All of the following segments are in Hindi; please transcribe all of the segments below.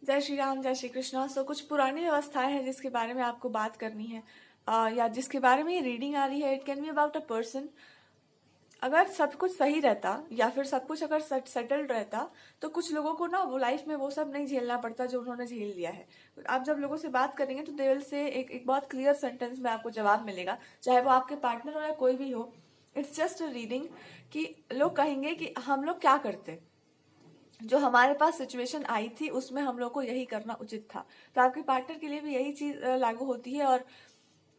जय श्री राम, जय श्री कृष्णा। कुछ पुरानी व्यवस्थाएं हैं जिसके बारे में आपको बात करनी है, या जिसके बारे में ये रीडिंग आ रही है। It can be about a person. अगर सब कुछ सही रहता या फिर सब कुछ अगर सेटल्ड रहता तो कुछ लोगों को ना वो लाइफ में वो सब नहीं झेलना पड़ता जो उन्होंने झेल लिया है। आप जब लोगों से बात करेंगे तो दे विल से एक बहुत क्लियर सेंटेंस में आपको जवाब मिलेगा, चाहे वो आपके पार्टनर हो या कोई भी हो। इट्स जस्ट अ रीडिंग कि लोग कहेंगे कि हम लोग क्या करते, जो हमारे पास सिचुएशन आई थी उसमें हम लोग को यही करना उचित था। तो आपके पार्टनर के लिए भी यही चीज लागू होती है। और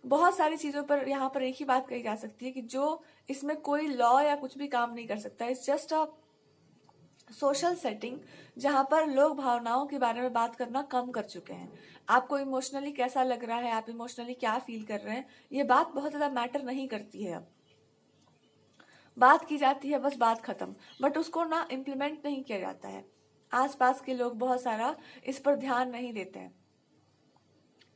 बहुत सारी चीजों पर यहाँ पर एक ही बात कही जा सकती है कि जो इसमें कोई लॉ या कुछ भी काम नहीं कर सकता। It's just a social setting जहां पर लोग भावनाओं के बारे में बात करना कम कर चुके हैं। आपको इमोशनली कैसा लग रहा है, आप इमोशनली क्या फील कर रहे हैं, ये बात बहुत ज्यादा मैटर नहीं करती है। अब बात की जाती है, बस बात खत्म। बट उसको ना इम्प्लीमेंट नहीं किया जाता है। आसपास के लोग बहुत सारा इस पर ध्यान नहीं देते हैं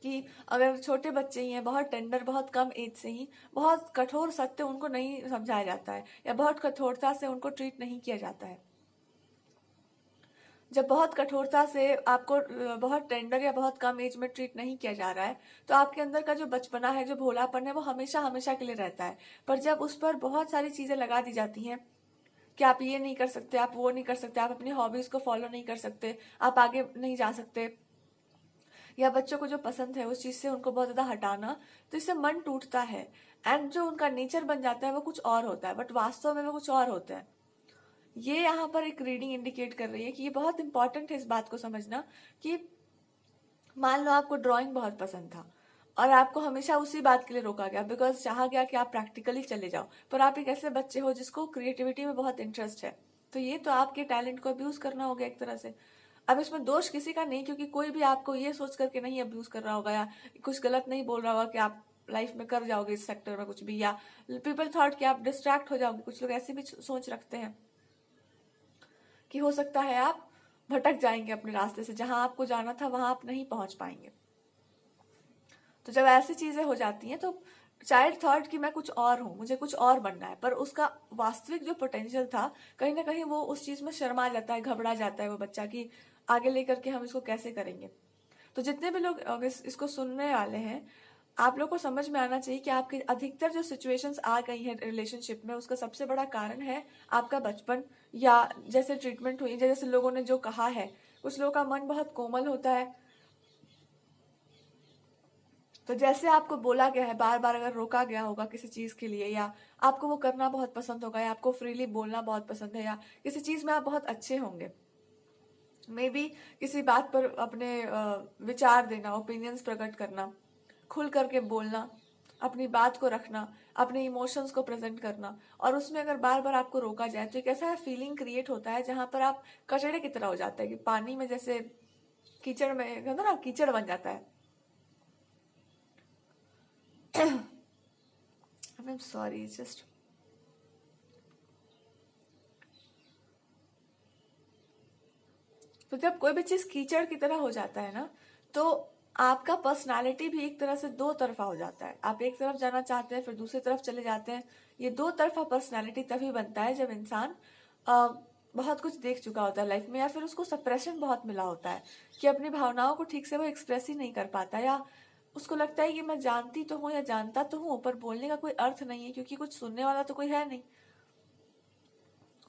कि अगर छोटे बच्चे ही हैं, बहुत टेंडर, बहुत कम एज से ही बहुत कठोर सत्य उनको नहीं समझाया जाता है या बहुत कठोरता से उनको ट्रीट नहीं किया जाता है। जब बहुत कठोरता से आपको बहुत टेंडर या बहुत कम एज में ट्रीट नहीं किया जा रहा है तो आपके अंदर का जो बचपना है, जो भोलापन है, वो हमेशा हमेशा के लिए रहता है। पर जब उस पर बहुत सारी चीजें लगा दी जाती हैं कि आप ये नहीं कर सकते, आप वो नहीं कर सकते, आप अपनी हॉबीज को फॉलो नहीं कर सकते, आप आगे नहीं जा सकते, या बच्चों को जो पसंद है उस चीज से उनको बहुत ज्यादा हटाना, तो इससे मन टूटता है। एंड जो उनका नेचर बन जाता है वो कुछ और होता है, बट वास्तव में वो कुछ और होता है। ये यहाँ पर एक रीडिंग इंडिकेट कर रही है कि ये बहुत इंपॉर्टेंट है इस बात को समझना कि मान लो आपको ड्राइंग बहुत पसंद था और आपको हमेशा उसी बात के लिए रोका गया बिकॉज चाहा गया कि आप प्रैक्टिकली चले जाओ, पर आप एक ऐसे बच्चे हो जिसको क्रिएटिविटी में बहुत इंटरेस्ट है। तो ये तो आपके टैलेंट को अब्यूज करना हो गया एक तरह से। अब इसमें दोष किसी का नहीं, क्योंकि कोई भी आपको ये सोच करके नहीं अब्यूज कर रहा होगा या कुछ गलत नहीं बोल रहा होगा कि आप लाइफ में कर जाओगे इस सेक्टर में कुछ भी, या पीपल थॉट कि आप डिस्ट्रैक्ट हो जाओगे। कुछ लोग ऐसी भी सोच रखते हैं कि हो सकता है आप भटक जाएंगे अपने रास्ते से, जहां आपको जाना था वहां आप नहीं पहुंच पाएंगे। तो जब ऐसी चीजें हो जाती हैं तो चाइल्ड थॉट कि मैं कुछ और हूं, मुझे कुछ और बनना है, पर उसका वास्तविक जो पोटेंशियल था कहीं ना कहीं वो उस चीज में शर्मा जाता है, घबरा जाता है वो बच्चा कि आगे लेकर के हम इसको कैसे करेंगे। तो जितने भी लोग इसको सुनने वाले हैं, आप लोग को समझ में आना चाहिए कि आपकी अधिकतर जो सिचुएशंस आ गई हैं रिलेशनशिप में उसका सबसे बड़ा कारण है आपका बचपन, या जैसे ट्रीटमेंट हुई, जैसे लोगों ने जो कहा है। कुछ लोगों का मन बहुत कोमल होता है, तो जैसे आपको बोला गया है, बार बार अगर रोका गया होगा किसी चीज के लिए, या आपको वो करना बहुत पसंद होगा, या आपको फ्रीली बोलना बहुत पसंद है, या किसी चीज में आप बहुत अच्छे होंगे, मे बी किसी बात पर अपने विचार देना, ओपिनियंस प्रकट करना, खुल करके बोलना, अपनी बात को रखना, अपने इमोशंस को प्रेजेंट करना, और उसमें अगर बार बार आपको रोका जाए तो एक ऐसा फीलिंग क्रिएट होता है जहां पर आप कचड़े की तरह हो जाते हैं कि पानी में जैसे कीचड़ में कहते ना, कीचड़ बन जाता है। आई एम सॉरी, जस्ट तो जब कोई भी चीज कीचड़ की तरह हो जाता है ना, तो आपका पर्सनालिटी भी एक तरह से दो तरफा हो जाता है। आप एक तरफ जाना चाहते हैं फिर दूसरी तरफ चले जाते हैं। ये दो तरफा पर्सनालिटी तभी बनता है जब इंसान बहुत कुछ देख चुका होता है लाइफ में, या फिर उसको सप्रेशन बहुत मिला होता है कि अपनी भावनाओं को ठीक से वो एक्सप्रेस ही नहीं कर पाता, या उसको लगता है कि मैं जानती तो हूँ या जानता तो हूँ पर बोलने का कोई अर्थ नहीं है क्योंकि कुछ सुनने वाला तो कोई है नहीं।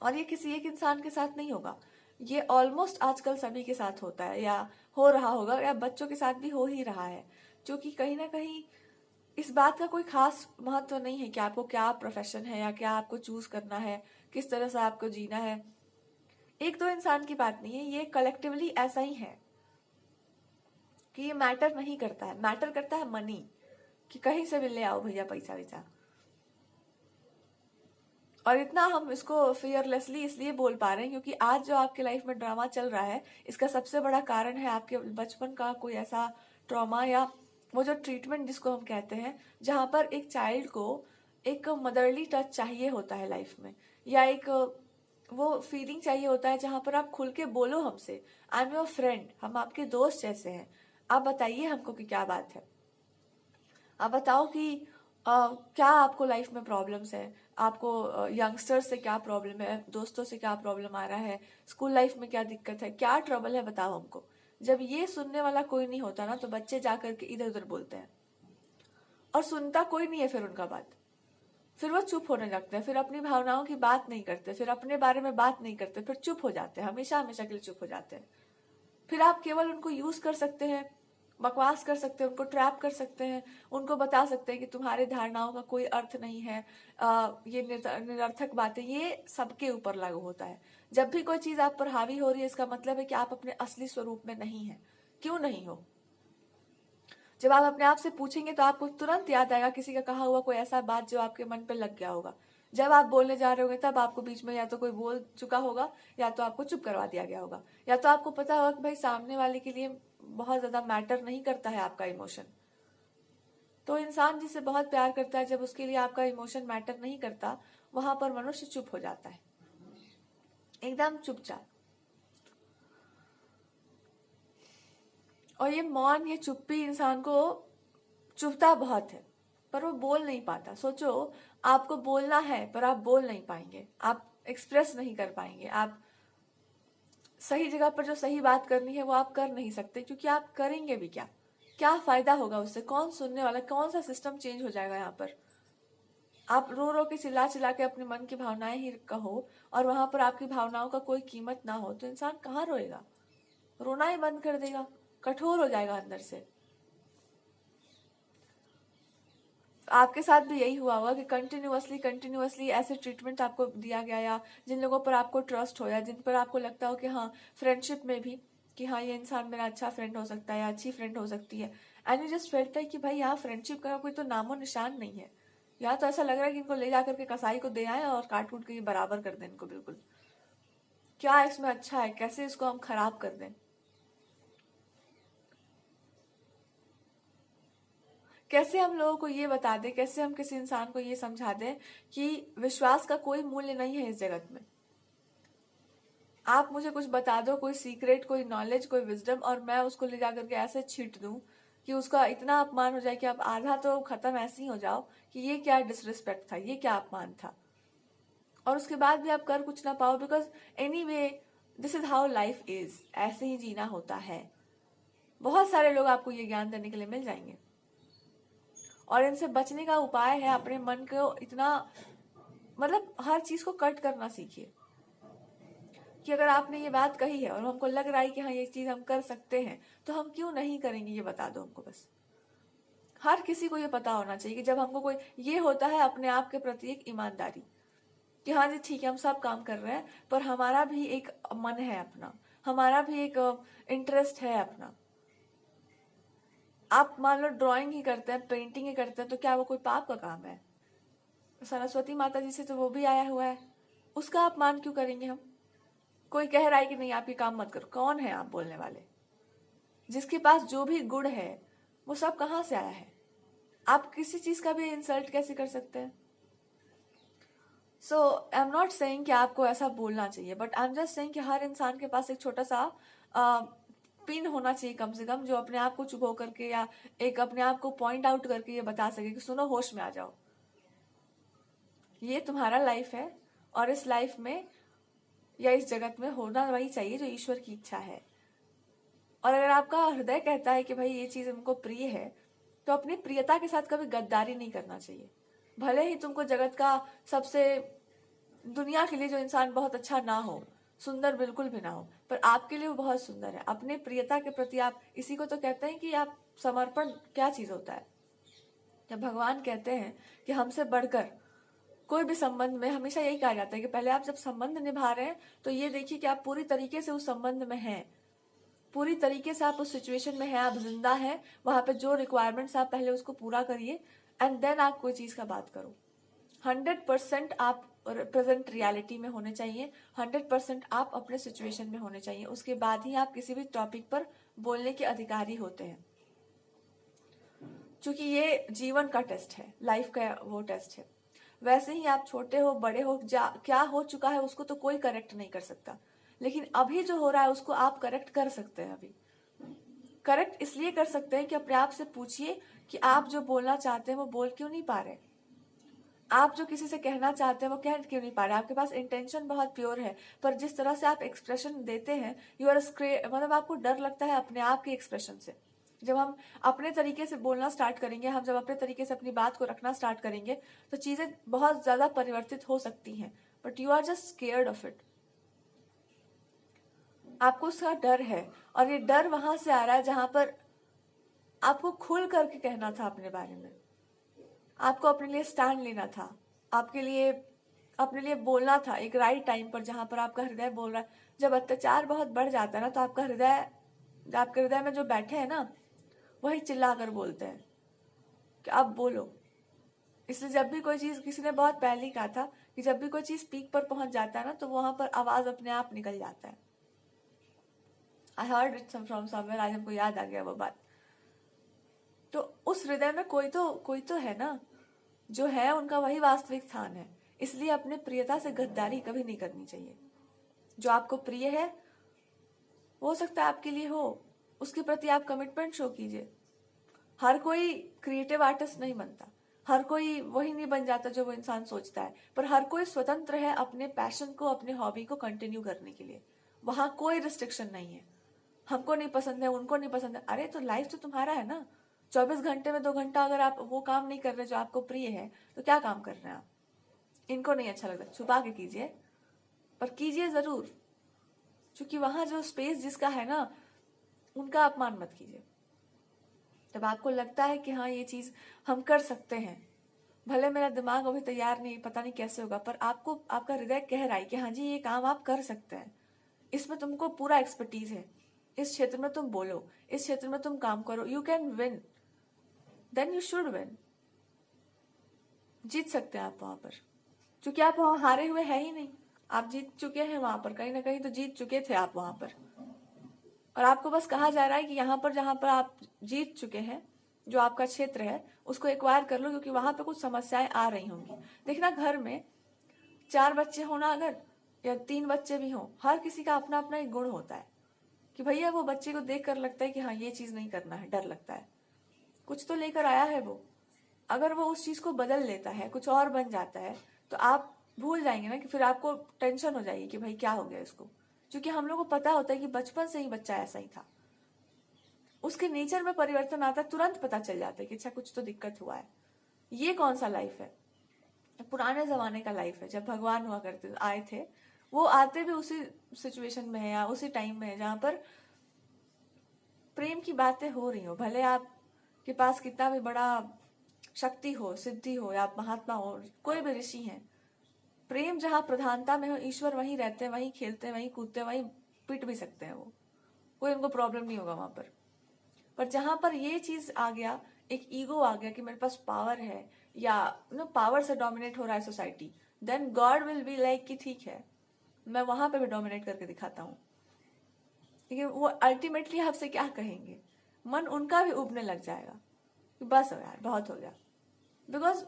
और ये किसी एक इंसान के साथ नहीं होगा, ये ऑलमोस्ट आजकल सभी के साथ होता है, या हो रहा होगा, या बच्चों के साथ भी हो ही रहा है। जो कि कहीं ना कहीं इस बात का कोई खास महत्व नहीं है कि आपको क्या प्रोफेशन है या क्या आपको चूज करना है, किस तरह से आपको जीना है। एक दो इंसान की बात नहीं है, ये कलेक्टिवली ऐसा ही है कि ये मैटर नहीं करता है। मैटर करता है मनी, कि कहीं से भी ले आओ भैया पैसा वैसा। और इतना हम इसको फियरलेसली इसलिए बोल पा रहे हैं क्योंकि आज जो आपके लाइफ में ड्रामा चल रहा है इसका सबसे बड़ा कारण है आपके बचपन का कोई ऐसा ट्रॉमा, या वो जो ट्रीटमेंट जिसको हम कहते हैं, जहां पर एक चाइल्ड को एक मदरली टच चाहिए होता है लाइफ में, या एक वो फीलिंग चाहिए होता है जहां पर आप खुल के बोलो हमसे, आई एम योर फ्रेंड, हम आपके दोस्त जैसे हैं, आप बताइए हमको कि क्या बात है। आप बताओ कि क्या आपको लाइफ में प्रॉब्लम्स है, आपको यंगस्टर्स से क्या प्रॉब्लम है, दोस्तों से क्या प्रॉब्लम आ रहा है, स्कूल लाइफ में क्या दिक्कत है, क्या ट्रबल है, बताओ हमको। जब ये सुनने वाला कोई नहीं होता ना, तो बच्चे जाकर के इधर उधर बोलते हैं और सुनता कोई नहीं है फिर उनका बात। फिर वो चुप होने लगते हैं, फिर अपनी भावनाओं की बात नहीं करते, फिर अपने बारे में बात नहीं करते, फिर चुप हो जाते हैं, हमेशा हमेशा के लिए चुप हो जाते हैं। फिर आप केवल उनको यूज कर सकते हैं, बकवास कर सकते हैं, उनको ट्रैप कर सकते हैं, उनको बता सकते हैं कि तुम्हारी धारणाओं का कोई अर्थ नहीं है, ये निरर्थक बातें, ये सबके ऊपर लागू होता है। जब भी कोई चीज आप पर हावी हो रही है, इसका मतलब है कि आप अपने असली स्वरूप में नहीं है। क्यों नहीं हो? जब आप अपने आप से पूछेंगे तो आपको तुरंत याद आएगा किसी का कहा हुआ कोई ऐसा बात जो आपके मन पे लग गया होगा। जब आप बोलने जा रहे होंगे तब आपको बीच में या तो कोई बोल चुका होगा, या तो आपको चुप करवा दिया गया होगा, या तो आपको पता होगा कि भाई सामने वाले के लिए बहुत ज्यादा मैटर नहीं करता है आपका इमोशन। तो इंसान जिससे बहुत प्यार करता है, जब उसके लिए आपका इमोशन मैटर नहीं करता, वहां पर मनुष्य चुप हो जाता है, एकदम चुपचाप। और ये मौन, ये चुप्पी इंसान को चुभता बहुत है, पर वो बोल नहीं पाता। सोचो, आपको बोलना है पर आप बोल नहीं पाएंगे, आप एक्सप्रेस नहीं कर पाएंगे, आप सही जगह पर जो सही बात करनी है वो आप कर नहीं सकते, क्योंकि आप करेंगे भी क्या? क्या फायदा होगा उससे? कौन सुनने वाला? कौन सा सिस्टम चेंज हो जाएगा यहाँ पर? आप रो रो के चिल्ला चिल्ला के अपने मन की भावनाएं ही कहो और वहां पर आपकी भावनाओं का कोई कीमत ना हो, तो इंसान कहाँ रोएगा? रोना ही बंद कर देगा, कठोर हो जाएगा अंदर से। आपके साथ भी यही हुआ होगा कि कंटिन्यूअसली ऐसे ट्रीटमेंट आपको दिया गया, या जिन लोगों पर आपको ट्रस्ट हो, या जिन पर आपको लगता हो कि हाँ, फ्रेंडशिप में भी कि हाँ, ये इंसान मेरा अच्छा फ्रेंड हो सकता है या अच्छी फ्रेंड हो सकती है, and you just felt like कि भाई यहाँ फ्रेंडशिप का कोई तो नामो निशान नहीं है। यहाँ तो ऐसा लग रहा है कि इनको ले जाकर के कसाई को दे आए और काट कूट के ये बराबर कर दें इनको बिल्कुल। क्या इसमें अच्छा है? कैसे इसको हम खराब कर दें? कैसे हम लोगों को ये बता दें, कैसे हम किसी इंसान को ये समझा दें कि विश्वास का कोई मूल्य नहीं है इस जगत में। आप मुझे कुछ बता दो, कोई सीक्रेट, कोई नॉलेज, कोई विजडम, और मैं उसको ले जाकर के ऐसे छीट दूं कि उसका इतना अपमान हो जाए कि आप आधा तो खत्म ऐसे ही हो जाओ कि ये क्या डिसरिस्पेक्ट था, ये क्या अपमान था। और उसके बाद भी आप कर कुछ ना पाओ, because anyway this is how life is, ऐसे ही जीना होता है। बहुत सारे लोग आपको ये ज्ञान देने के लिए मिल जाएंगे, और इनसे बचने का उपाय है अपने मन को इतना, मतलब हर चीज को कट करना सीखिए कि अगर आपने ये बात कही है और हमको लग रहा है कि हाँ, ये चीज हम कर सकते हैं, तो हम क्यों नहीं करेंगे, ये बता दो हमको बस। हर किसी को ये पता होना चाहिए कि जब हमको कोई, ये होता है अपने आप के प्रति एक ईमानदारी कि हाँ जी ठीक है, हम सब काम कर रहे हैं, पर हमारा भी एक मन है अपना, हमारा भी एक इंटरेस्ट है अपना। आप मान लो ड्राइंग ही करते हैं, पेंटिंग ही करते हैं, तो क्या वो कोई पाप का काम है? सरस्वती माता जी से तो वो भी आया हुआ है, उसका अपमान क्यों करेंगे हम? कोई कह रहा है कि नहीं आप ये काम मत करो, कौन है आप बोलने वाले? जिसके पास जो भी गुण है वो सब कहाँ से आया है? आप किसी चीज का भी इंसल्ट कैसे कर सकते हैं? So I am not saying कि आपको ऐसा बोलना चाहिए, but I am just saying कि हर इंसान के पास एक छोटा सा पिन होना चाहिए कम से कम, जो अपने आप को चुप होकर के या एक अपने आप को पॉइंट आउट करके ये बता सके कि सुनो, होश में आ जाओ, ये तुम्हारा लाइफ है, और इस लाइफ में या इस जगत में होना वही चाहिए जो ईश्वर की इच्छा है। और अगर आपका हृदय कहता है कि भाई ये चीज हमको प्रिय है, तो अपनी प्रियता के साथ कभी गद्दारी नहीं करना चाहिए। भले ही तुमको जगत का सबसे, दुनिया के लिए जो इंसान बहुत अच्छा ना हो, सुंदर बिल्कुल भी ना हो, पर आपके लिए वो बहुत सुंदर है, अपने प्रियता के प्रति आप, इसी को तो कहते हैं कि आप समर्पण क्या चीज होता है। जब भगवान कहते हैं कि हमसे बढ़कर कोई भी संबंध में, हमेशा यही कहा जाता है कि पहले आप जब संबंध निभा रहे हैं तो ये देखिए कि आप पूरी तरीके से उस संबंध में हैं, पूरी तरीके से आप उस सिचुएशन में हैं, आप जिंदा हैं, वहां पे जो रिक्वायरमेंट्स आप पहले उसको पूरा करिए, एंड देन आप कोई चीज का बात करो। 100% आप प्रेजेंट रियलिटी में होने चाहिए, 100% आप अपने सिचुएशन में होने चाहिए, उसके बाद ही आप किसी भी टॉपिक पर बोलने के अधिकारी होते हैं। क्योंकि ये जीवन का टेस्ट है, लाइफ का वो टेस्ट है। वैसे ही आप छोटे हो बड़े हो, क्या हो चुका है उसको तो कोई करेक्ट नहीं कर सकता, लेकिन अभी जो हो रहा है उसको आप करेक्ट कर सकते हैं। अभी करेक्ट इसलिए कर सकते हैं कि अपने आप से पूछिए कि आप जो बोलना चाहते हैं वो बोल क्यों नहीं पा रहे। आप जो किसी से कहना चाहते हैं वो कह क्यों नहीं पा रहे? आपके पास इंटेंशन बहुत प्योर है, पर जिस तरह से आप एक्सप्रेशन देते हैं, यू आर मतलब आपको डर लगता है अपने आप के एक्सप्रेशन से। जब हम अपने तरीके से बोलना स्टार्ट करेंगे, हम जब अपने तरीके से अपनी बात को रखना स्टार्ट करेंगे, तो चीजें बहुत ज्यादा परिवर्तित हो सकती हैं, but you are just scared of it. आपको उसका डर है, और ये डर वहां से आ रहा है जहां पर आपको खुल करके कहना था अपने बारे में, आपको अपने लिए स्टैंड लेना था, आपके लिए अपने लिए बोलना था एक राइट टाइम पर, जहां पर आपका हृदय बोल रहा है। जब अत्याचार बहुत बढ़ जाता है ना, तो आपके हृदय में जो बैठे हैं ना, वही चिल्ला कर बोलते हैं कि अब बोलो। इसलिए जब भी कोई चीज, किसी ने बहुत पहले ही कहा था कि जब भी कोई चीज पीक पर पहुंच जाता है ना, तो वहां पर आवाज अपने आप निकल जाता है। I heard it from somewhere, आज हमको याद आ गया वो बात। तो उस हृदय में कोई तो है ना, जो है उनका वही वास्तविक स्थान है। इसलिए अपने प्रियता से गद्दारी कभी नहीं करनी चाहिए। जो आपको प्रिय है, हो सकता है आपके लिए हो, उसके प्रति आप कमिटमेंट शो कीजिए। हर कोई क्रिएटिव आर्टिस्ट नहीं बनता, हर कोई वही नहीं बन जाता जो वो इंसान सोचता है, पर हर कोई स्वतंत्र है अपने पैशन को, अपने हॉबी को कंटिन्यू करने के लिए। वहां कोई रिस्ट्रिक्शन नहीं है, हमको नहीं पसंद है, उनको नहीं पसंद है। अरे तो लाइफ तो तुम्हारा है ना। 24 घंटे में 2 घंटा अगर आप वो काम नहीं कर रहे जो आपको प्रिय है, तो क्या काम कर रहे हैं आप? इनको नहीं अच्छा लगता, छुपा के कीजिए, पर कीजिए जरूर। क्योंकि वहां जो स्पेस जिसका है ना, उनका अपमान मत कीजिए। जब आपको लगता है कि हाँ ये चीज हम कर सकते हैं, भले मेरा दिमाग अभी तैयार नहीं, पता नहीं कैसे होगा, पर आपको आपका हृदय कह रहा है कि हाँ जी ये काम आप कर सकते हैं, इसमें तुमको पूरा एक्सपर्टीज है, इस क्षेत्र में तुम बोलो, इस क्षेत्र में तुम काम करो, you can win, then you should win. जीत सकते हैं आप वहां पर, क्योंकि आप वहां हारे हुए हैं ही नहीं, आप जीत चुके हैं वहां पर, कहीं ना कहीं तो जीत चुके थे आप वहां पर। और आपको बस कहा जा रहा है कि यहाँ पर जहां पर आप जीत चुके हैं, जो आपका क्षेत्र है, उसको एक्वायर कर लो, क्योंकि वहां पर कुछ समस्याएं आ रही होंगी। देखना, घर में 4 बच्चे हो ना अगर, या 3 बच्चे भी हो, हर किसी का अपना अपना एक गुण होता है कि भैया वो बच्चे को देख कर लगता है कि हाँ ये चीज नहीं करना है, डर लगता है, कुछ तो लेकर आया है वो। अगर वो उस चीज को बदल लेता है, कुछ और बन जाता है, तो आप भूल जाएंगे ना, कि फिर आपको टेंशन हो जाएगी कि भाई क्या हो गया इसको। क्योंकि हम लोग को पता होता है कि बचपन से ही बच्चा ऐसा ही था, उसके नेचर में परिवर्तन आता है, तुरंत पता चल जाता है कि अच्छा कुछ तो दिक्कत हुआ है। ये कौन सा लाइफ है? पुराने जमाने का लाइफ है, जब भगवान हुआ करते आए थे, वो आते भी उसी सिचुएशन में है, या उसी टाइम में है जहां पर प्रेम की बातें हो रही हो। भले आप के पास कितना भी बड़ा शक्ति हो, सिद्धि हो, या आप महात्मा हो, कोई भी ऋषि हैं, प्रेम जहां प्रधानता में हो, ईश्वर वहीं रहते हैं, वहीं खेलते हैं, वहीं कूदते हैं, वहीं पिट भी सकते हैं वो, कोई उनको प्रॉब्लम नहीं होगा वहां पर जहां पर ये चीज आ गया, एक ईगो आ गया कि मेरे पास पावर है, या पावर से डोमिनेट हो रहा है society, then God will be like कि ठीक है, मैं वहां पे भी डोमिनेट करके दिखाता हूँ। लेकिन वो अल्टीमेटली आपसे क्या कहेंगे? मन उनका भी उबने लग जाएगा कि बस हो यार, बहुत हो गया। Because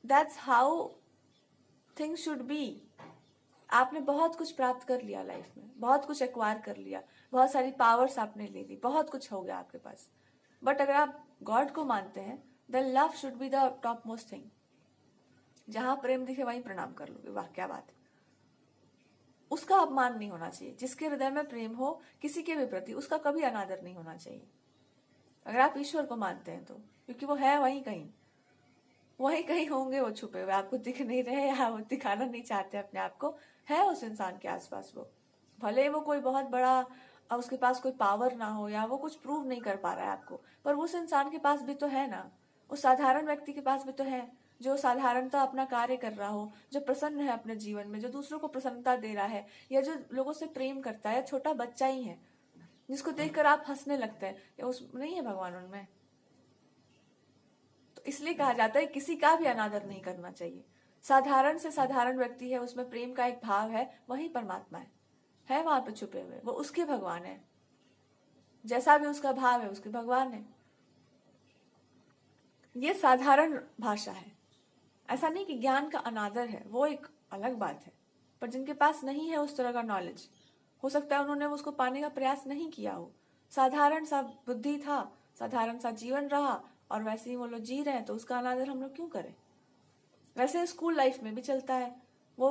that's how things should be. आपने बहुत कुछ प्राप्त कर लिया लाइफ में, बहुत कुछ एक्वायर कर लिया, बहुत सारी पावर्स आपने ले ली, बहुत कुछ हो गया आपके पास, बट अगर आप गॉड को मानते हैं, then love should be the top most thing. जहां प्रेम दिखे वहीं प्रणाम कर लोगे, वाह क्या बात है। उसका अपमान नहीं होना चाहिए। जिसके हृदय में प्रेम हो किसी के भी प्रति, उसका कभी अनादर नहीं होना चाहिए। अगर आप ईश्वर को मानते हैं तो, क्योंकि वो है वहीं कहीं होंगे वो छुपे हुए, आपको दिख नहीं रहे, या वो दिखाना नहीं चाहते अपने आप को, है उस इंसान के आसपास वो। भले वो कोई बहुत बड़ा, उसके पास कोई पावर ना हो, या वो कुछ प्रूव नहीं कर पा रहा है आपको, पर उस इंसान के पास भी तो है ना, उस साधारण व्यक्ति के पास भी तो है, जो साधारणता अपना कार्य कर रहा हो, जो प्रसन्न है अपने जीवन में, जो दूसरों को प्रसन्नता दे रहा है, या जो लोगों से प्रेम करता है, छोटा बच्चा ही है जिसको देखकर आप हंसने लगते हैं, या उस नहीं है भगवान उनमें? तो इसलिए कहा जाता है किसी का भी अनादर नहीं करना चाहिए। साधारण से साधारण व्यक्ति है, उसमें प्रेम का एक भाव है, वही परमात्मा है वहां पे छुपे हुए, वो उसके भगवान है। जैसा भी उसका भाव है, उसके भगवान है। ये साधारण भाषा है, ऐसा नहीं कि ज्ञान का अनादर है, वो एक अलग बात है। पर जिनके पास नहीं है उस तरह का नॉलेज, हो सकता है उन्होंने उसको पाने का प्रयास नहीं किया हो, साधारण सा बुद्धि था, साधारण सा जीवन रहा, और वैसे ही वो लोग जी रहे हैं, तो उसका अनादर हम लोग क्यों करें? वैसे स्कूल लाइफ में भी चलता है। वो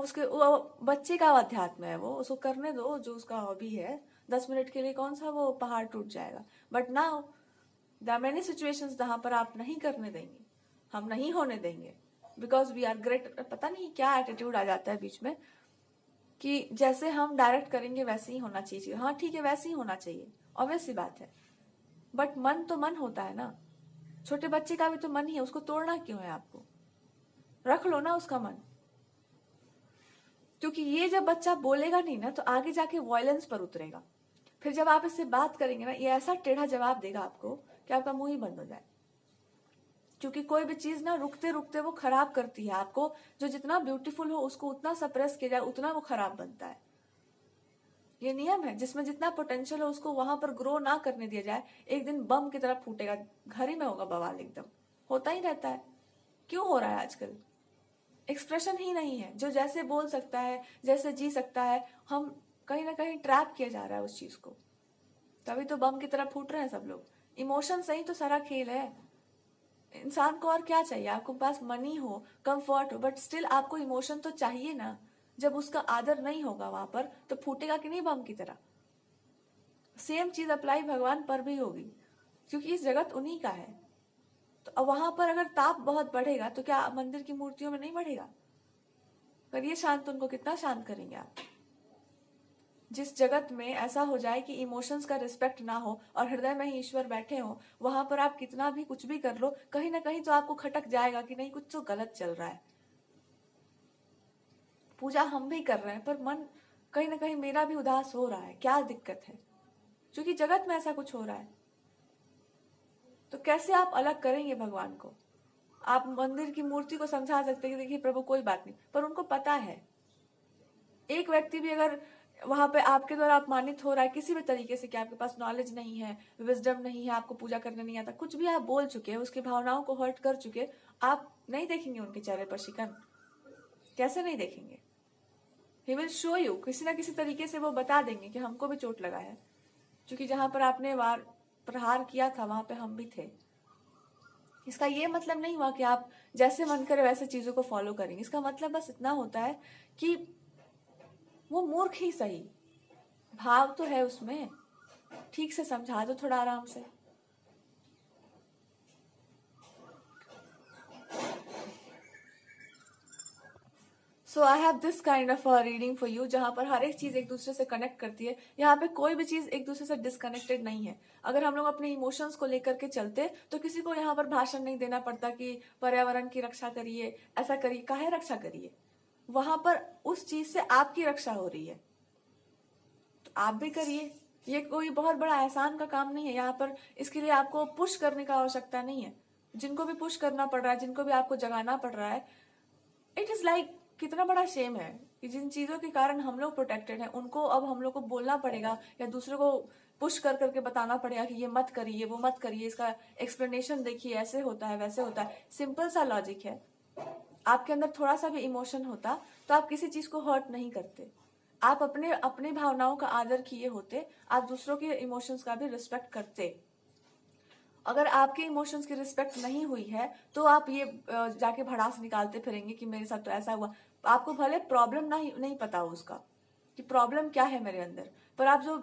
बच्चे का अध्यात्म है, वो उसको करने दो जो उसका हॉबी है। 10 मिनट के लिए कौन सा वो पहाड़ टूट जाएगा। But now there are many situations जहां पर आप नहीं करने देंगे, हम नहीं होने देंगे, बिकॉज वी आर ग्रेट। पता नहीं क्या एटीट्यूड आ जाता है बीच में कि जैसे हम डायरेक्ट करेंगे वैसे ही होना चाहिए। हाँ ठीक है, वैसे ही होना चाहिए, ऑब्वियस सी बात है। बट मन तो मन होता है ना, छोटे बच्चे का भी तो मन ही है, उसको तोड़ना क्यों है आपको? रख लो ना उसका मन। क्योंकि ये जब बच्चा बोलेगा नहीं ना तो आगे जाके वॉयलेंस पर उतरेगा। फिर जब आप इससे बात करेंगे ना, ये ऐसा टेढ़ा जवाब देगा आपको कि आपका मुंह ही बंद हो जाए। क्योंकि कोई भी चीज ना रुकते रुकते वो खराब करती है आपको। जो जितना ब्यूटीफुल हो उसको उतना सप्रेस किया जाए उतना वो खराब बनता है। ये नियम है, जिसमें जितना पोटेंशियल हो उसको वहां पर ग्रो ना करने दिया जाए, एक दिन बम की तरह फूटेगा, घर ही में होगा बवाल एकदम। होता ही रहता है। क्यों हो रहा है आजकल? एक्सप्रेशन ही नहीं है। जो जैसे बोल सकता है, जैसे जी सकता है, हम कहीं ना कहीं ट्रैप किया जा रहा है उस चीज को। तभी तो बम की तरह फूट रहे हैं सब लोग। इमोशन से ही तो सारा खेल है। इंसान को और क्या चाहिए? आपको पास मनी हो, कंफर्ट हो, बट स्टिल आपको इमोशन तो चाहिए ना। जब उसका आदर नहीं होगा वहां पर तो फूटेगा कि नहीं बम की तरह? सेम चीज अप्लाई भगवान पर भी होगी, क्योंकि इस जगत उन्हीं का है। तो अब वहां पर अगर ताप बहुत बढ़ेगा तो क्या मंदिर की मूर्तियों में नहीं बढ़ेगा? करिए शांत, उनको कितना शांत करेंगे आप? जिस जगत में ऐसा हो जाए कि इमोशंस का रिस्पेक्ट ना हो और हृदय में ही ईश्वर बैठे हो, वहां पर आप कितना भी कुछ भी कर लो, कहीं ना कहीं तो आपको खटक जाएगा कि नहीं, कुछ तो गलत चल रहा है। पूजा हम भी कर रहे हैं पर मन कहीं ना कहीं मेरा भी उदास हो रहा है, क्या दिक्कत है? क्योंकि जगत में ऐसा कुछ हो रहा है। तो कैसे आप अलग करेंगे भगवान को? आप मंदिर की मूर्ति को समझा सकते हैं कि देखिए प्रभु कोई बात नहीं, पर उनको पता है। एक व्यक्ति भी अगर वहां पे आपके द्वारा अपमानित हो रहा है किसी भी तरीके से, कि आपके पास नॉलेज नहीं है, विजडम नहीं है, आपको पूजा करने नहीं आता, कुछ भी आप बोल चुके हैं, उसकी भावनाओं को हर्ट कर चुके, आप नहीं देखेंगे उनके चेहरे पर शिकन? कैसे नहीं देखेंगे? ही विल शो यू, किसी ना किसी तरीके से वो बता देंगे कि हमको भी चोट लगा है, क्योंकि जहां पर आपने वार प्रहार किया था वहां पे हम भी थे। इसका ये मतलब नहीं हुआ कि आप जैसे मन करे वैसे चीजों को फॉलो करेंगे। इसका मतलब बस इतना होता है कि वो मूर्ख ही सही, भाव तो है उसमें, ठीक से समझा दो थोड़ा आराम से। So I have this kind of reading for you, जहां पर हर एक चीज एक दूसरे से कनेक्ट करती है। यहाँ पे कोई भी चीज एक दूसरे से डिसकनेक्टेड नहीं है। अगर हम लोग अपने इमोशंस को लेकर के चलते तो किसी को यहाँ पर भाषण नहीं देना पड़ता कि पर्यावरण की रक्षा करिए, ऐसा करिए। काहे रक्षा करिए? वहां पर उस चीज से आपकी रक्षा हो रही है, तो आप भी करिए। ये कोई बहुत बड़ा एहसान का काम नहीं है। यहाँ पर इसके लिए आपको पुश करने का आवश्यकता नहीं है। जिनको भी पुश करना पड़ रहा है, जिनको भी आपको जगाना पड़ रहा है, इट इज लाइक कितना बड़ा शेम है कि जिन चीजों के कारण हम लोग प्रोटेक्टेड हैं उनको अब हम लोग को बोलना पड़ेगा या दूसरों को पुश कर करके बताना पड़ेगा कि ये मत करिए, वो मत करिए, इसका एक्सप्लेनेशन देखिए, ऐसे होता है, वैसे होता है। सिंपल सा लॉजिक है। आपके अंदर थोड़ा सा भी इमोशन होता तो आप किसी चीज को हर्ट नहीं करते। आप अपने अपने भावनाओं का आदर किए होते, आप दूसरों के इमोशंस का भी रिस्पेक्ट करते। अगर आपके इमोशंस की रिस्पेक्ट नहीं हुई है तो आप ये जाके भड़ास निकालते फिरेंगे कि मेरे साथ तो ऐसा हुआ। आपको भले प्रॉब्लम नहीं पता हो उसका कि प्रॉब्लम क्या है मेरे अंदर, पर आप जो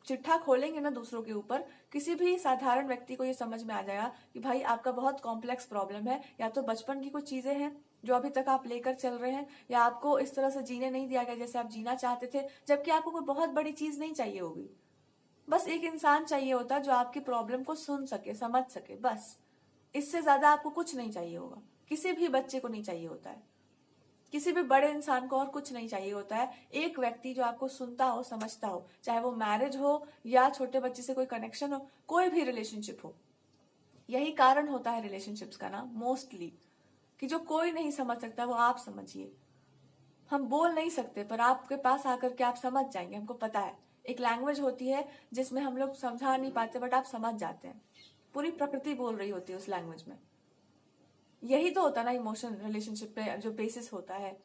चिट्ठा खोलेंगे ना दूसरों के ऊपर, किसी भी साधारण व्यक्ति को ये समझ में आ जाएगा कि भाई आपका बहुत कॉम्प्लेक्स प्रॉब्लम है। या तो बचपन की कुछ चीजें हैं जो अभी तक आप लेकर चल रहे हैं, या आपको इस तरह से जीने नहीं दिया गया जैसे आप जीना चाहते थे, जबकि आपको कोई बहुत बड़ी चीज नहीं चाहिए होगी। बस एक इंसान चाहिए होता जो आपकी प्रॉब्लम को सुन सके, समझ सके, बस। इससे ज्यादा आपको कुछ नहीं चाहिए होगा। किसी भी बच्चे को नहीं चाहिए होता है, किसी भी बड़े इंसान को और कुछ नहीं चाहिए होता है। एक व्यक्ति जो आपको सुनता हो, समझता हो, चाहे वो मैरिज हो या छोटे बच्चे से कोई कनेक्शन हो, कोई भी रिलेशनशिप हो। यही कारण होता है रिलेशनशिप्स का ना मोस्टली, कि जो कोई नहीं समझ सकता वो आप समझिए। हम बोल नहीं सकते पर आपके पास आकर के आप समझ जाएंगे, हमको पता है। एक लैंग्वेज होती है जिसमें हम लोग समझा नहीं पाते बट आप समझ जाते हैं। पूरी प्रकृति बोल रही होती है उस लैंग्वेज में। यही तो होता है ना इमोशन रिलेशनशिप पे जो बेसिस होता है।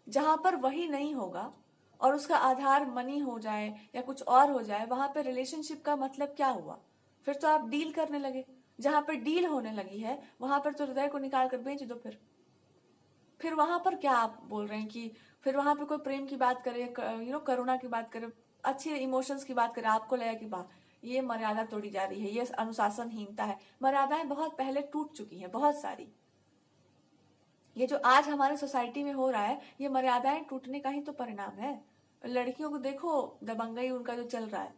जहां पर वही नहीं होगा और उसका आधार मनी हो जाए या कुछ और हो जाए, वहां पे रिलेशनशिप का मतलब क्या हुआ? फिर तो आप डील करने लगे। जहां पर डील होने लगी है वहां पर तो हृदय को निकाल कर बेच दो। फिर वहां पर क्या आप बोल रहे हैं कि फिर वहां पे कोई प्रेम की बात करे, करुणा की बात करे, अच्छे इमोशंस की बात करे, आपको लगा कि वाह ये मर्यादा तोड़ी जा रही है, ये अनुशासनहीनता है। मर्यादाएं बहुत पहले टूट चुकी हैं, बहुत सारी। ये जो आज हमारे सोसाइटी में हो रहा है, ये मर्यादाएं टूटने का ही तो परिणाम है। लड़कियों को देखो, दबंगई उनका जो चल रहा है,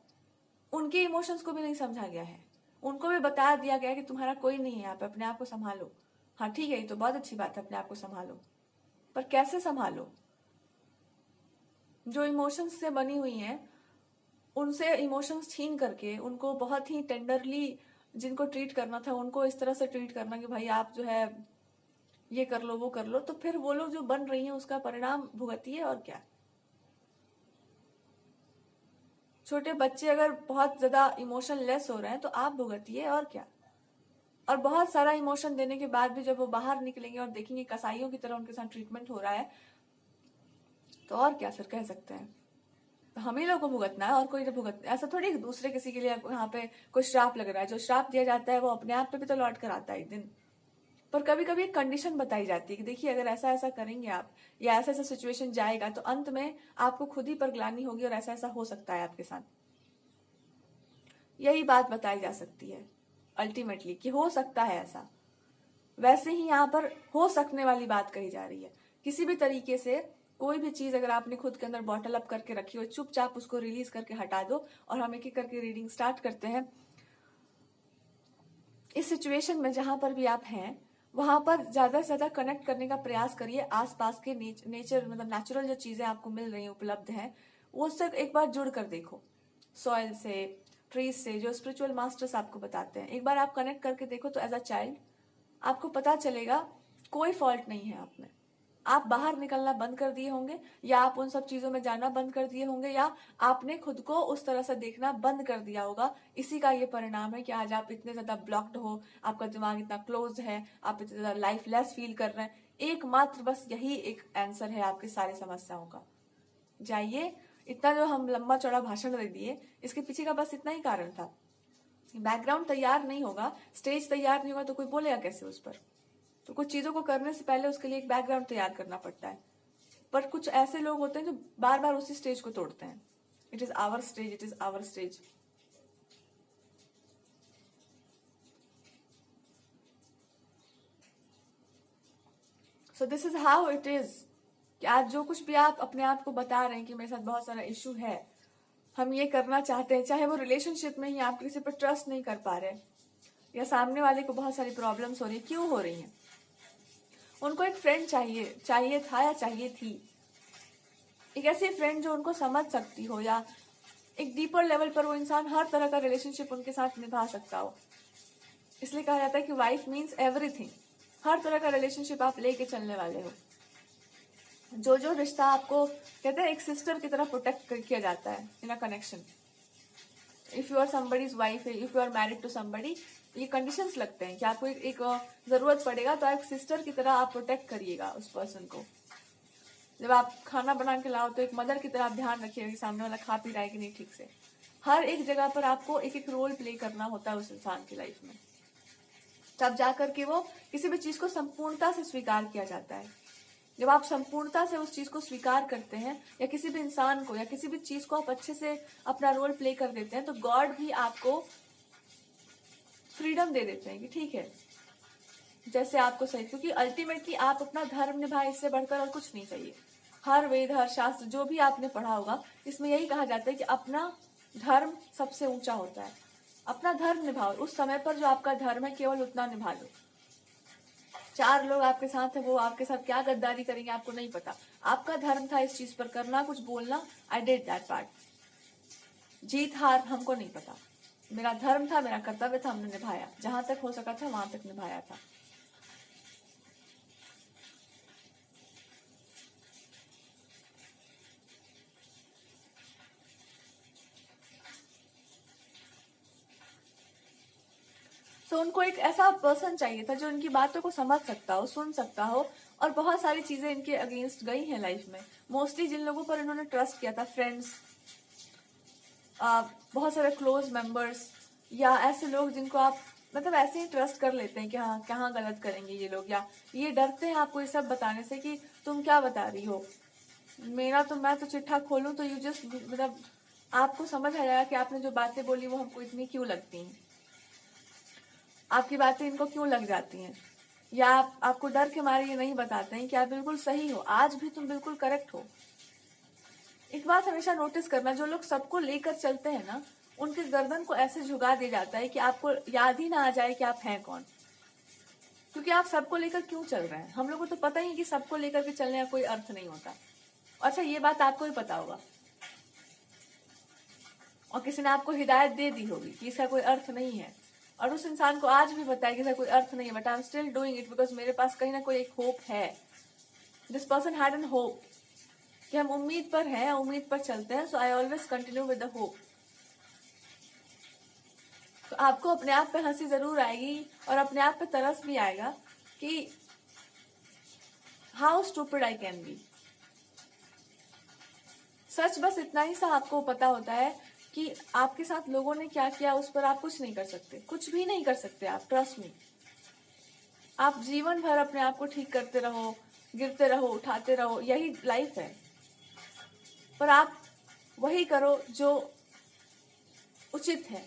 उनके इमोशंस को भी नहीं समझा गया है। उनको भी बता दिया गया है कि तुम्हारा कोई नहीं है यहाँ पे, अपने आप को संभालो। हाँ ठीक है, ये तो बहुत अच्छी बात है, अपने आप को संभालो, पर कैसे संभालो? जो इमोशंस से बनी हुई हैं, उनसे इमोशंस छीन करके उनको बहुत ही टेंडरली जिनको ट्रीट करना था, उनको इस तरह से ट्रीट करना कि भाई आप जो है ये कर लो वो कर लो, तो फिर वो लोग जो बन रही हैं उसका परिणाम भुगतिए। और क्या, छोटे बच्चे अगर बहुत ज्यादा इमोशन लेस हो रहे हैं तो आप भुगतिए, और क्या। और बहुत सारा इमोशन देने के बाद भी जब वो बाहर निकलेंगे और देखेंगे कसाईयों की तरह उनके साथ ट्रीटमेंट हो रहा है, तो और क्या फिर कह सकते हैं। हम ही लोग को भुगतना है, और कोई भुगत, ऐसा थोड़ी दूसरे किसी के लिए यहाँ पे कोई श्राप लग रहा है। जो श्राप दिया जाता है वो अपने आप पे भी तो लौट कर आता है एक दिन। पर कभी कभी एक कंडीशन बताई जाती है कि देखिए अगर ऐसा ऐसा करेंगे आप, या ऐसा ऐसा सिचुएशन जाएगा, तो अंत में आपको खुद ही पर ग्लानि होगी और ऐसा ऐसा हो सकता है आपके साथ। यही बात बताई जा सकती है अल्टीमेटली, कि हो सकता है ऐसा। वैसे ही यहाँ पर हो सकने वाली बात कही जा रही है। किसी भी तरीके से कोई भी चीज अगर आपने खुद के अंदर बॉटल अप करके रखी हो, चुपचाप उसको रिलीज करके हटा दो। और हम एक एक करके रीडिंग स्टार्ट करते हैं। इस सिचुएशन में जहां पर भी आप हैं, वहां पर ज्यादा से ज्यादा कनेक्ट करने का प्रयास करिए। आसपास के नेचर, मतलब नेचुरल जो चीजें आपको मिल रही हैं, उपलब्ध हैं, वो उससे एक बार जुड़ कर देखो। सॉइल से, ट्रीज से, जो स्पिरिचुअल मास्टर्स आपको बताते हैं, एक बार आप कनेक्ट करके देखो। तो एज अ चाइल्ड आपको पता चलेगा कोई फॉल्ट नहीं है आप में। आप बाहर निकलना बंद कर दिए होंगे, या आप उन सब चीजों में जाना बंद कर दिए होंगे, या आपने खुद को उस तरह से देखना बंद कर दिया होगा। इसी का ये परिणाम है कि आज आप इतने ज्यादा ब्लॉक्ड हो, आपका दिमाग इतना क्लोज है, आप इतना ज्यादा लाइफलेस फील कर रहे हैं। एकमात्र बस यही एक आंसर है आपकी सारी समस्याओं का। जाइए, इतना जो हम लंबा चौड़ा भाषण दे दिए, इसके पीछे का बस इतना ही कारण था। बैकग्राउंड तैयार नहीं होगा, स्टेज तैयार नहीं होगा, तो कोई बोलेगा कैसे उस पर। तो कुछ चीजों को करने से पहले उसके लिए एक बैकग्राउंड तैयार करना पड़ता है। पर कुछ ऐसे लोग होते हैं जो बार बार उसी स्टेज को तोड़ते हैं। It is our stage, it is our stage. So this is how it is, कि आज जो कुछ भी आप अपने आप को बता रहे हैं कि मेरे साथ बहुत सारा इश्यू है, हम ये करना चाहते हैं, चाहे वो रिलेशनशिप में ही आप किसी पर ट्रस्ट नहीं कर पा रहे, या सामने वाले को बहुत सारी प्रॉब्लम्स हो रही है, क्यों हो रही हैं? उनको एक फ्रेंड चाहिए था या चाहिए थी। एक ऐसी फ्रेंड जो उनको समझ सकती हो, या एक डीपर लेवल पर वो इंसान हर तरह का रिलेशनशिप उनके साथ निभा सकता हो। इसलिए कहा जाता है कि वाइफ मीन्स एवरीथिंग। हर तरह का रिलेशनशिप आप लेके चलने वाले हो। जो जो रिश्ता आपको कहते हैं एक सिस्टर की तरह प्रोटेक्ट किया जाता है in a connection. If you are somebody's wife, if you are married to somebody, ये कंडीशंस लगते हैं कि आपको एक जरूरत पड़ेगा तो एक सिस्टर की तरह आप प्रोटेक्ट करिएगा उस पर्सन को। जब आप खाना बना के लाओ तो एक मदर की तरह आप ध्यान रखिएगा कि सामने वाला खा पी रहा है कि नहीं ठीक से। हर एक जगह पर आपको एक एक रोल प्ले करना होता है उस इंसान की लाइफ में, तब जाकर के वो किसी भी चीज को संपूर्णता से स्वीकार किया जाता है। जब आप संपूर्णता से उस चीज को स्वीकार करते हैं, या किसी भी इंसान को या किसी भी चीज को आप अच्छे से अपना रोल प्ले कर देते हैं, तो गॉड भी आपको फ्रीडम दे देते हैं कि ठीक है जैसे आपको सही। क्योंकि अल्टीमेटली आप अपना धर्म निभाए, इससे बढ़कर और कुछ नहीं चाहिए। हर वेद, हर शास्त्र जो भी आपने पढ़ा होगा, इसमें यही कहा जाता है कि अपना धर्म सबसे ऊंचा होता है। अपना धर्म निभाओ। उस समय पर जो आपका धर्म है केवल उतना निभा लो। 4 लोग आपके साथ है, वो आपके साथ क्या गद्दारी करेंगे आपको नहीं पता। आपका धर्म था इस चीज पर करना, कुछ बोलना, आई डिड दैट पार्ट। जीत हार हमको नहीं पता। मेरा धर्म था, मेरा कर्तव्य था, हमने निभाया। जहां तक हो सका था वहां तक निभाया था। तो उनको एक ऐसा पर्सन चाहिए था जो इनकी बातों को समझ सकता हो, सुन सकता हो। और बहुत सारी चीजें इनके अगेंस्ट गई हैं लाइफ में। मोस्टली जिन लोगों पर इन्होंने ट्रस्ट किया था, फ्रेंड्स, बहुत सारे क्लोज मेंबर्स, या ऐसे लोग जिनको आप मतलब ऐसे ही ट्रस्ट कर लेते हैं कि हाँ कहाँ गलत करेंगे ये लोग, या ये डरते हैं आपको ये सब बताने से कि तुम क्या बता रही हो, मैं तो चिट्ठा खोलूं तो यू जस्ट, मतलब आपको समझ आ जाएगा कि आपने जो बातें बोली वो हमको इतनी क्यों लगती हैं, आपकी बातें इनको क्यों लग जाती हैं, या आपको डर के मारे ये नहीं बताते हैं कि आप बिल्कुल सही हो, आज भी तुम बिल्कुल करेक्ट हो। एक बात हमेशा नोटिस करना, जो लोग सबको लेकर चलते हैं ना, उनके गर्दन को ऐसे झुका दिया जाता है कि आपको याद ही ना आ जाए कि आप हैं कौन, क्योंकि आप सबको लेकर क्यों चल रहे हैं। हम लोग को तो पता ही कि सबको लेकर के चलने का कोई अर्थ नहीं होता। अच्छा, ये बात आपको ही पता होगा और किसी ने आपको हिदायत दे दी होगी कि इसका कोई अर्थ नहीं है, और उस इंसान को आज भी बताया कि इसका कोई अर्थ नहीं है, but I am still doing it because मेरे पास कहीं ना कोई एक होप है। This person had an hope कि हम उम्मीद पर हैं, उम्मीद पर चलते हैं, so I always continue with the hope. तो आपको अपने आप पे हंसी जरूर आएगी और अपने आप पे तरस भी आएगा कि how stupid I can be. सच बस इतना ही सा आपको पता होता है कि आपके साथ लोगों ने क्या किया उस पर आप कुछ नहीं कर सकते, कुछ भी नहीं कर सकते आप, ट्रस्ट मी। आप जीवन भर अपने आप को ठीक करते रहो, गिरते रहो, उठाते रहो, यही लाइफ है। पर आप वही करो जो उचित है,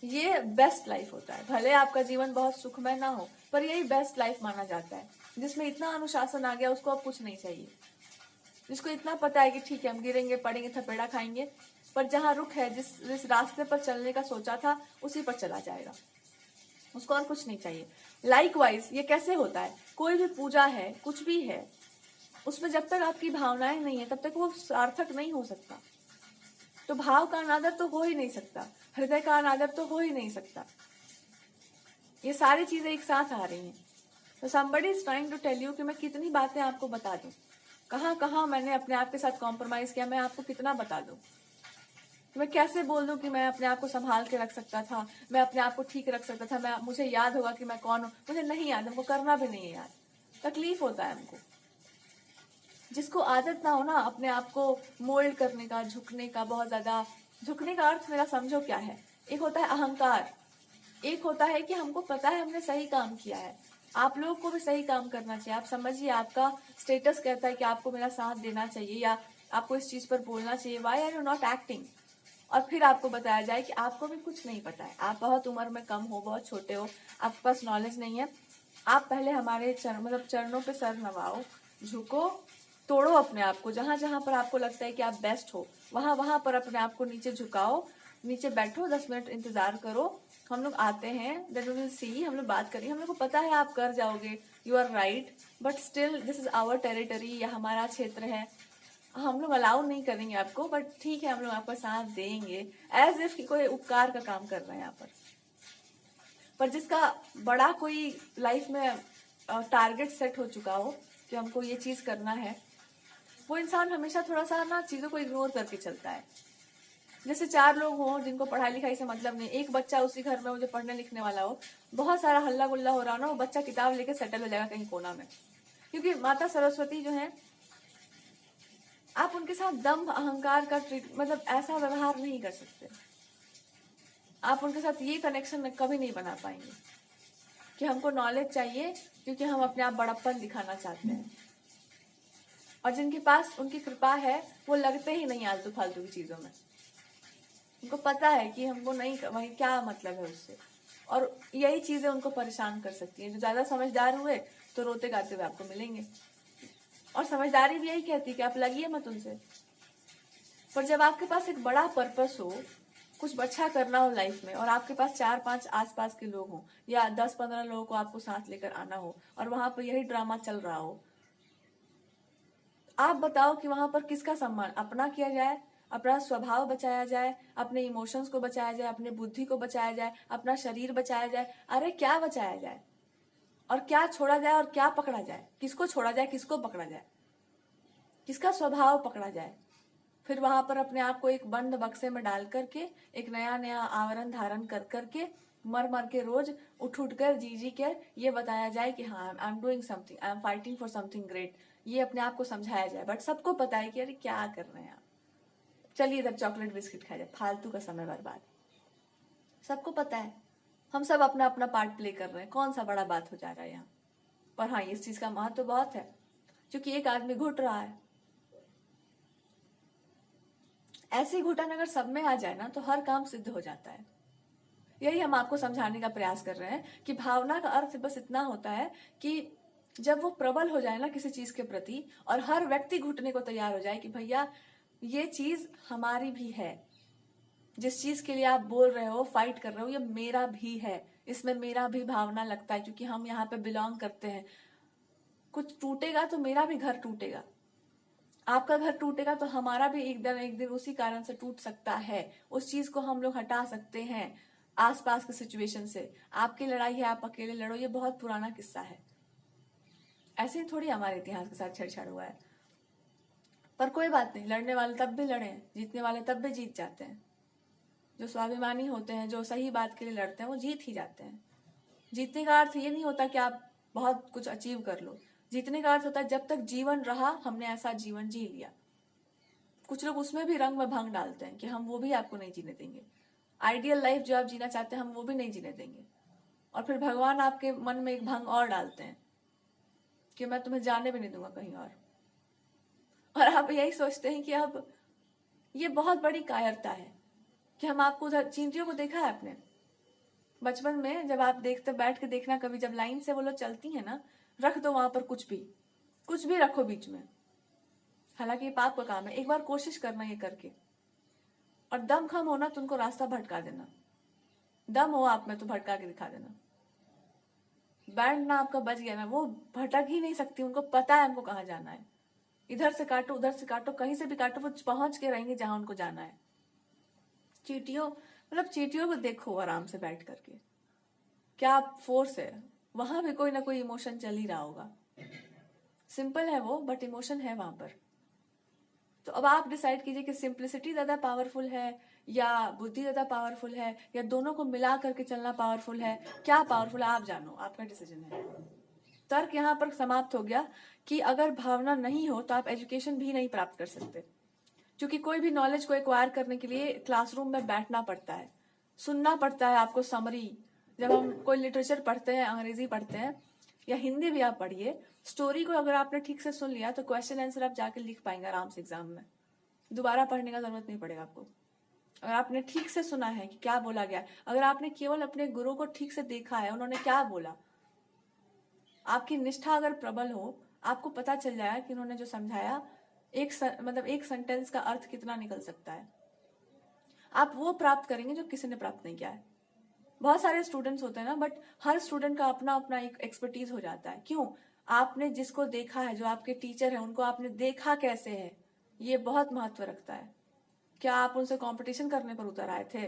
ये बेस्ट लाइफ होता है। भले आपका जीवन बहुत सुखमय ना हो, पर यही बेस्ट लाइफ माना जाता है, जिसमें इतना अनुशासन आ गया उसको अब कुछ नहीं चाहिए, जिसको इतना पता है कि ठीक है हम गिरेंगे, पड़ेंगे, थपेड़ा खाएंगे, पर जहां रुख है, जिस रास्ते पर चलने का सोचा था उसी पर चला जाएगा, उसको और कुछ नहीं चाहिए। लाइकवाइज ये कैसे होता है, कोई भी पूजा है, कुछ भी है, उसमें जब तक आपकी भावनाएं नहीं है तब तक वो सार्थक नहीं हो सकता। तो भाव का अनादर तो हो ही नहीं सकता, हृदय का अनादर तो हो ही नहीं सकता। ये सारी चीजें एक साथ आ रही हैं। तो somebody is trying to tell you कि मैं कितनी बातें आपको बता दूं, कहाँ कहाँ मैंने अपने आप के साथ कॉम्प्रोमाइज किया, मैं आपको कितना बता दूं, मैं कैसे बोल दूं कि मैं अपने आप को संभाल के रख सकता था, मैं अपने आप को ठीक रख सकता था, मुझे याद होगा कि मैं कौन हूं, मुझे नहीं याद, हमको करना भी नहीं है याद, तकलीफ होता है हमको। जिसको आदत ना हो ना अपने आप को मोल्ड करने का, झुकने का, बहुत ज्यादा झुकने का अर्थ मेरा समझो क्या है। एक होता है अहंकार, एक होता है कि हमको पता है हमने सही काम किया है। आप लोगों को भी सही काम करना चाहिए। आप समझिए, आपका स्टेटस कहता है कि आपको मेरा साथ देना चाहिए या आपको इस चीज पर बोलना चाहिए, why are you not acting. और फिर आपको बताया जाए कि आपको भी कुछ नहीं पता है, आप बहुत उम्र में कम हो, बहुत छोटे हो, आपके पास नॉलेज नहीं है। आप पहले हमारे चरणों पे सर नवाओ, झुको, तोड़ो अपने आप को, जहां जहां पर आपको लगता है कि आप बेस्ट हो वहां वहां पर अपने आप को नीचे झुकाओ, नीचे बैठो, 10 मिनट इंतजार करो, हम लोग आते हैं, देन वी विल सी, हम लोग बात करेंगे। हम लोग को पता है आप कर जाओगे, you are right, but still this is our territory, यह हमारा क्षेत्र है, हम लोग अलाउ नहीं करेंगे आपको, बट ठीक है हम लोग आपका साथ देंगे, एज इफ कोई उपकार का काम कर रहे हैं यहाँ पर जिसका बड़ा कोई लाइफ में टारगेट सेट हो चुका हो कि हमको ये चीज करना है, वो इंसान हमेशा थोड़ा सा ना चीजों को इग्नोर करके चलता है। जैसे 4 लोग हों जिनको पढ़ाई लिखाई से मतलब नहीं, एक बच्चा उसी घर में हो जो पढ़ने लिखने वाला हो, बहुत सारा हल्ला गुल्ला हो रहा ना, वो बच्चा किताब लेके सेटल हो जाएगा कहीं कोना में, क्योंकि माता सरस्वती जो है, आप उनके साथ दम्भ अहंकार का मतलब ऐसा व्यवहार नहीं कर सकते। आप उनके साथ ये कनेक्शन कभी नहीं बना पाएंगे कि हमको नॉलेज चाहिए क्योंकि हम अपने आप बड़प्पन दिखाना चाहते हैं। और जिनके पास उनकी कृपा है वो लगते ही नहीं आलतू फालतू की चीजों में, उनको पता है कि हमको नहीं, वही क्या मतलब है उससे, और यही चीजें उनको परेशान कर सकती हैं। जो ज्यादा समझदार हुए तो रोते गाते हुए आपको मिलेंगे, और समझदारी भी यही कहती है कि आप लगिए मत उनसे। पर जब आपके पास एक बड़ा पर्पस हो, कुछ अच्छा करना हो लाइफ में, और आपके पास 4-5 आसपास के लोग हों या 10-15 लोगों को आपको साथ लेकर आना हो, और वहां पर यही ड्रामा चल रहा हो, आप बताओ कि वहां पर किसका सम्मान अपना किया जाए, अपना स्वभाव बचाया जाए, अपने इमोशंस को बचाया जाए, अपने बुद्धि को बचाया जाए, अपना शरीर बचाया जाए, अरे क्या बचाया जाए, और क्या छोड़ा जाए, और क्या पकड़ा जाए, किसको छोड़ा जाए, किसको पकड़ा जाए, किसका स्वभाव पकड़ा जाए। फिर वहां पर अपने आप को एक बंद बक्से में डाल करके, एक नया नया आवरण धारण कर करके, मर मर के रोज उठ उठ कर, जी जी कर ये बताया जाए कि हाँ I am doing something, I am fighting for something great, ये अपने आप को समझाया जाए। बट सबको पता है कि अरे क्या कर रहे हैं आप, चलिए इधर चॉकलेट बिस्किट खाया जाए, फालतू का समय बर्बाद, सबको पता है। हम सब अपना अपना पार्ट प्ले कर रहे हैं, कौन सा बड़ा बात हो जा रहा है यहाँ पर। हाँ, इस चीज का महत्व तो बहुत है, क्योंकि एक आदमी घुट रहा है। ऐसी घुटन अगर सब में आ जाए ना तो हर काम सिद्ध हो जाता है। यही हम आपको समझाने का प्रयास कर रहे हैं कि भावना का अर्थ बस इतना होता है कि जब वो प्रबल हो जाए ना किसी चीज के प्रति, और हर व्यक्ति घुटने को तैयार हो जाए कि भैया ये चीज हमारी भी है, जिस चीज के लिए आप बोल रहे हो, फाइट कर रहे हो, ये मेरा भी है, इसमें मेरा भी भावना लगता है, क्योंकि हम यहाँ पे बिलोंग करते हैं। कुछ टूटेगा तो मेरा भी घर टूटेगा, आपका घर टूटेगा तो हमारा भी एक दिन उसी कारण से टूट सकता है। उस चीज को हम लोग हटा सकते हैं आसपास के सिचुएशन से। आपकी लड़ाई है, आप अकेले लड़ो, ये बहुत पुराना किस्सा है। ऐसे ही थोड़ी हमारे इतिहास के साथ छेड़छाड़ हुआ है। पर कोई बात नहीं, लड़ने वाले तब भी लड़े हैं, जीतने वाले तब भी जीत जाते हैं। जो स्वाभिमानी होते हैं, जो सही बात के लिए लड़ते हैं, वो जीत ही जाते हैं। जीतने का अर्थ ये नहीं होता कि आप बहुत कुछ अचीव कर लो। जीतने का अर्थ होता है जब तक जीवन रहा हमने ऐसा जीवन जी लिया। कुछ लोग उसमें भी रंग में भंग डालते हैं कि हम वो भी आपको नहीं जीने देंगे। आइडियल लाइफ जो आप जीना चाहते हैं हम वो भी नहीं जीने देंगे। और फिर भगवान आपके मन में एक भंग और डालते हैं कि मैं तुम्हें जाने भी नहीं दूंगा कहीं और आप यही सोचते हैं कि अब ये बहुत बड़ी कायरता है कि हम आपको उधर चींटियों को देखा है आपने बचपन में, जब आप देखते बैठ के देखना कभी, जब लाइन से वो लोग चलती है ना, रख दो वहां पर कुछ भी रखो बीच में। हालांकि ये पाप का काम है, एक बार कोशिश करना ये करके, और दम खम होना तो उनको रास्ता भटका देना। दम हो आप में तो भटका के दिखा देना। बैंड ना आपका बच गया ना, वो भटक ही नहीं सकती, उनको पता है हमको कहाँ जाना है। इधर से काटो उधर से काटो, कहीं से भी काटो, वो पहुंच के रहेंगे जहां उनको जाना है। चींटियों को देखो आराम से बैठ करके, क्या फोर्स है, वहां भी कोई ना कोई इमोशन चल ही रहा होगा। सिंपल है वो, बट इमोशन है वहां पर। तो अब आप डिसाइड कीजिए कि सिंप्लिसिटी ज्यादा पावरफुल है या बुद्धि ज्यादा पावरफुल है, या दोनों को मिला करके चलना पावरफुल है। क्या पावरफुल है आप जानो, आपका डिसीजन है। तर्क यहाँ पर समाप्त हो गया कि अगर भावना नहीं हो तो आप एजुकेशन भी नहीं प्राप्त कर सकते, क्योंकि कोई भी नॉलेज को एक्वायर करने के लिए क्लासरूम में बैठना पड़ता है, सुनना पड़ता है आपको समरी। जब हम कोई लिटरेचर पढ़ते हैं, अंग्रेजी पढ़ते हैं या हिंदी भी आप पढ़िए, स्टोरी को अगर आपने ठीक से सुन लिया तो क्वेश्चन आंसर आप जाके लिख पाएंगे आराम से एग्जाम में। दोबारा पढ़ने का जरूरत नहीं पड़ेगा आपको, अगर आपने ठीक से सुना है कि क्या बोला गया। अगर आपने केवल अपने गुरु को ठीक से देखा है, उन्होंने क्या बोला, आपकी निष्ठा अगर प्रबल हो, आपको पता चल जाएगा कि उन्होंने जो समझाया एक सेंटेंस का अर्थ कितना निकल सकता है। आप वो प्राप्त करेंगे जो किसी ने प्राप्त नहीं किया है। बहुत सारे स्टूडेंट्स होते हैं ना, बट हर स्टूडेंट का अपना अपना एक एक्सपर्टीज हो जाता है। क्यों? आपने जिसको देखा है, जो आपके टीचर है, उनको आपने देखा कैसे है, ये बहुत महत्व रखता है। क्या आप उनसे कंपटीशन करने पर उतर आए थे